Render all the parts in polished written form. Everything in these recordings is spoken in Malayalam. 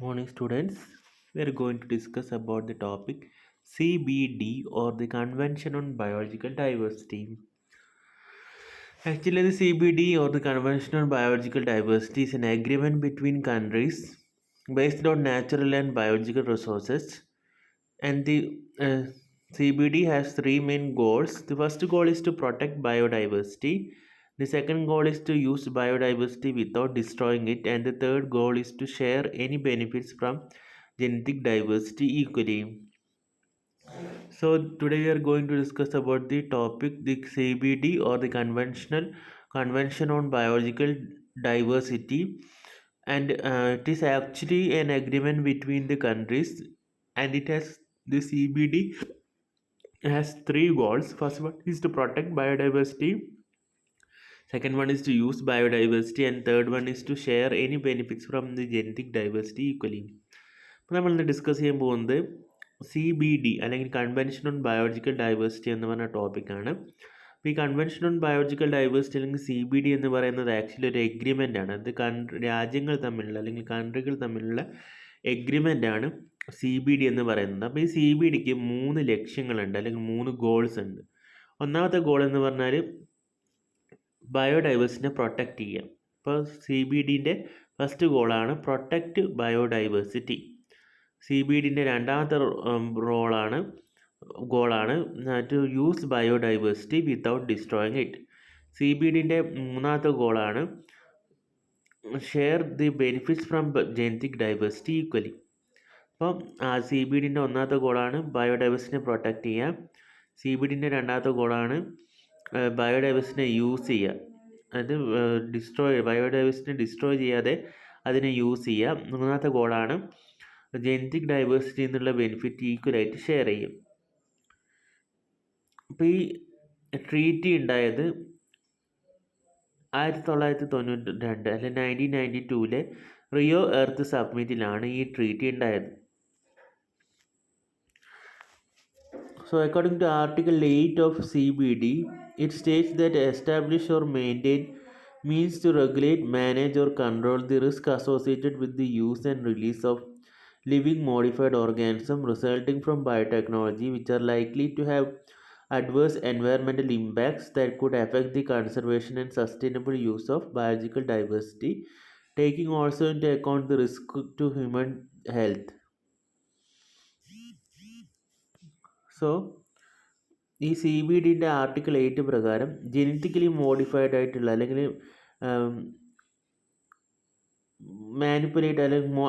Morning students, we are going to discuss about the topic CBD or the Convention on Biological Diversity. Actually, the CBD or the Convention on Biological Diversity is an agreement between countries based on natural and biological resources. And the CBD has three main goals. The first goal is to protect biodiversity. The second goal is to use biodiversity without destroying it. And the third goal is to share any benefits from genetic diversity equally. So today we are going to discuss about the topic the CBD or the Convention on Biological Diversity, and it is actually an agreement between the countries, and it has the CBD has three goals. First one is to protect biodiversity, second one is to use biodiversity, and third one is to share any benefits from the genetic diversity equally. അപ്പോൾ നമ്മളിന്ന് ഡിസ്കസ് ചെയ്യാൻ പോകുന്നത് CBD അല്ലെങ്കിൽ കൺവെൻഷൻ ഓൺ ബയോളജിക്കൽ ഡൈവേഴ്സിറ്റി എന്ന് പറഞ്ഞ ടോപ്പിക്കാണ്. അപ്പോൾ ഈ കൺവെൻഷൻ ഓൺ ബയോളജിക്കൽ ഡൈവേഴ്സിറ്റി അല്ലെങ്കിൽ CBD എന്ന് പറയുന്നത് ആക്ച്വലി ഒരു എഗ്രിമെൻ്റ് ആണ്. അത് രാജ്യങ്ങൾ തമ്മിലുള്ള അല്ലെങ്കിൽ കൺട്രികൾ തമ്മിലുള്ള എഗ്രിമെൻ്റ് ആണ് CBD എന്ന് പറയുന്നത്. അപ്പോൾ ഈ CBDക്ക് 3 ലക്ഷ്യങ്ങളുണ്ട് അല്ലെങ്കിൽ 3 ഗോൾസ് ഉണ്ട്. ഒന്നാമത്തെ ഗോൾ എന്ന് പറഞ്ഞാൽ ബയോഡൈവേഴ്സിറ്റിനെ പ്രൊട്ടക്റ്റ് ചെയ്യുക. ഇപ്പോൾ CBDൻ്റെ ഫസ്റ്റ് ഗോളാണ് പ്രൊട്ടക്റ്റ് ബയോഡൈവേഴ്സിറ്റി. CBDൻ്റെ രണ്ടാമത്തെ ഗോളാണ് to use biodiversity without destroying it. CBDൻ്റെ മൂന്നാമത്തെ ഗോളാണ് share the benefits from genetic diversity equally. അപ്പം CBDൻ്റെ ഒന്നാമത്തെ ഗോളാണ് ബയോഡൈവേഴ്സിറ്റിനെ പ്രൊട്ടക്റ്റ് ചെയ്യുക. CBDൻ്റെ രണ്ടാമത്തെ ഗോളാണ് ബയോഡൈവേഴ്സിറ്റിനെ യൂസ് ചെയ്യുക, അതായത് ബയോഡൈവേഴ്സിറ്റിനെ ഡിസ്ട്രോയ് ചെയ്യാതെ അതിനെ യൂസ് ചെയ്യുക. മൂന്നാമത്തെ ഗോളാണ് ജെനറ്റിക് ഡൈവേഴ്സിറ്റി എന്നുള്ള ബെനിഫിറ്റ് ഈക്വലായിട്ട് ഷെയർ ചെയ്യും. അപ്പോൾ ഈ ട്രീറ്റി ഉണ്ടായത് 1992 അല്ലെങ്കിൽ 1992 റിയോ എർത്ത് സബ്മിറ്റിലാണ് ഈ ട്രീറ്റി ഉണ്ടായത്. So according to Article 8 of CBD, it states that establish or maintain means to regulate, manage or control the risk associated with the use and release of living modified organisms resulting from biotechnology which are likely to have adverse environmental impacts that could affect the conservation and sustainable use of biological diversity, taking also into account the risk to human health. So ഈ CBDൻ്റെ ആർട്ടിക്കിൾ 8 പ്രകാരം ജെനറ്റിക്കലി മോഡിഫൈഡ് ആയിട്ടുള്ള അല്ലെങ്കിൽ മാനിപ്പുലേറ്റ് അല്ലെങ്കിൽ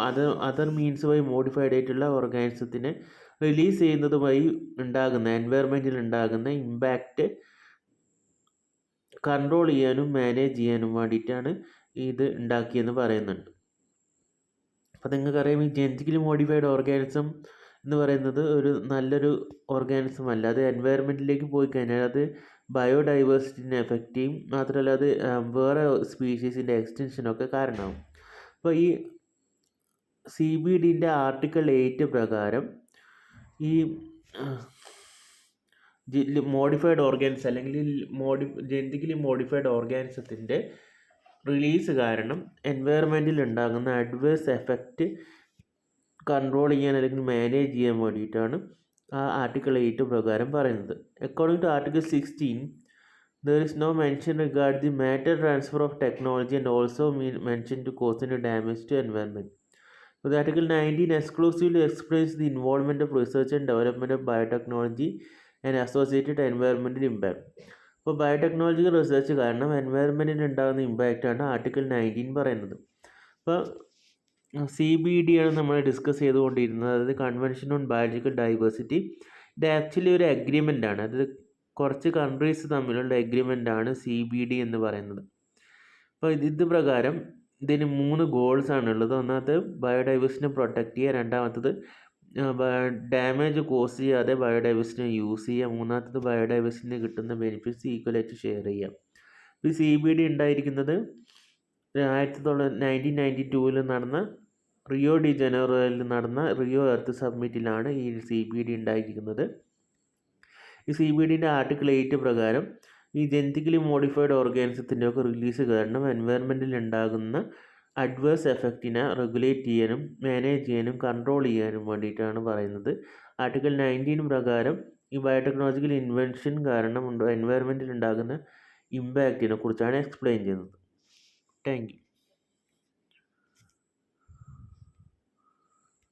അതർ മീൻസ് വഴി മോഡിഫൈഡ് ആയിട്ടുള്ള ഓർഗാനിസത്തിനെ റിലീസ് ചെയ്യുന്നതുമായി ഉണ്ടാകുന്ന എൻവയറമെൻറ്റിൽ ഉണ്ടാകുന്ന ഇമ്പാക്റ്റ് കൺട്രോൾ ചെയ്യാനും മാനേജ് ചെയ്യാനും വേണ്ടിയിട്ടാണ് ഇത് ഉണ്ടാക്കിയെന്ന് പറയുന്നുണ്ട്. അപ്പോൾ നിങ്ങൾക്കറിയാം ഈ ജെനറ്റിക്കലി മോഡിഫൈഡ് ഓർഗാനിസം എന്ന് പറയുന്നത് ഒരു നല്ലൊരു ഓർഗാനിസം അല്ല. അത് എൻവയറമെൻറ്റിലേക്ക് പോയി കഴിഞ്ഞാൽ അത് ബയോഡൈവേഴ്സിറ്റിനെ എഫക്റ്റ് ചെയ്യും. മാത്രമല്ല അത് വേറെ സ്പീഷീസിൻ്റെ എക്സ്റ്റൻഷനൊക്കെ കാരണമാകും. അപ്പോൾ ഈ CBDൻ്റെ ആർട്ടിക്കിൾ 8 പ്രകാരം ഈ മോഡിഫൈഡ് ഓർഗാനിസം അല്ലെങ്കിൽ ജെനറ്റിക്കലി മോഡിഫൈഡ് ഓർഗാനിസത്തിൻ്റെ റിലീസ് കാരണം എൻവയറമെൻറ്റിൽ ഉണ്ടാകുന്ന അഡ്വേഴ്സ് എഫക്റ്റ് കൺട്രോൾ ചെയ്യാൻ അല്ലെങ്കിൽ മാനേജ് ചെയ്യാൻ വേണ്ടിയിട്ടാണ് ആർട്ടിക്കിൾ 8 പ്രകാരം പറയുന്നത്. According to article 16, there is no mention regarding the matter transfer of technology and also mention to cause any damage to environment. So the Article 19 exclusively explains the involvement of research and development of biotechnology and associated environmental impact. അപ്പോൾ ബയോടെക്നോളജിക്കൽ റിസർച്ച് കാരണം എൻവയറമെൻറ്റിന് ഉണ്ടാകുന്ന ഇമ്പാക്റ്റാണ് ആർട്ടിക്കിൾ 19 പറയുന്നത്. അപ്പോൾ CBD ആണ് നമ്മൾ ഡിസ്കസ് ചെയ്തുകൊണ്ടിരുന്നത്, അതായത് കൺവെൻഷൻ ഓൺ ബയോളജിക്കൽ ഡൈവേഴ്സിറ്റി. ഇത് ആക്ച്വലി ഒരു അഗ്രിമെൻ്റ് ആണ്, അതായത് കുറച്ച് കൺട്രീസ് തമ്മിലുള്ള എഗ്രിമെൻ്റ് ആണ് CBD എന്ന് പറയുന്നത്. അപ്പോൾ ഇത് പ്രകാരം ഇതിന് 3 ഗോൾസ് ആണുള്ളത്. ഒന്നാമത്തെ ബയോഡൈവേഴ്സിറ്റിനെ പ്രൊട്ടക്റ്റ് ചെയ്യുക, രണ്ടാമത്തത് ഡാമേജ് കോസ് ചെയ്യാതെ ബയോഡൈവേഴ്സിറ്റിനെ യൂസ് ചെയ്യുക, മൂന്നാമത്തത് ബയോഡൈവേഴ്സിറ്റിന് കിട്ടുന്ന ബെനിഫിറ്റ്സ് ഈക്വലായിട്ട് ഷെയർ ചെയ്യുക. ഇപ്പോൾ ഈ CBD ഉണ്ടായിരിക്കുന്നത് 1992 നടന്ന റിയോ ഡി ജനറോയിൽ നടന്ന റിയോ എർത്ത് സബ്മിറ്റിലാണ് ഈ CBD ഉണ്ടായിരിക്കുന്നത്. ഈ CBDൻ്റെ ആർട്ടിക്കിൾ 8 പ്രകാരം ഈ ജെനറ്റിക്കലി മോഡിഫൈഡ് ഓർഗാനിസത്തിൻ്റെ ഒക്കെ റിലീസ് കാരണം എൻവയറമെൻറ്റിൽ ഉണ്ടാകുന്ന അഡ്വേഴ്സ് എഫക്റ്റിനെ റെഗുലേറ്റ് ചെയ്യാനും മാനേജ് ചെയ്യാനും കൺട്രോൾ ചെയ്യാനും വേണ്ടിയിട്ടാണ് പറയുന്നത്. ആർട്ടിക്കിൾ 19 പ്രകാരം ഈ ബയോടെക്നോളജിക്കൽ ഇൻവെൻഷൻ കാരണം എൻവയറമെൻറ്റിൽ ഉണ്ടാകുന്ന ഇമ്പാക്റ്റിനെ കുറിച്ചാണ് എക്സ്പ്ലെയിൻ ചെയ്യുന്നത്. Thank you.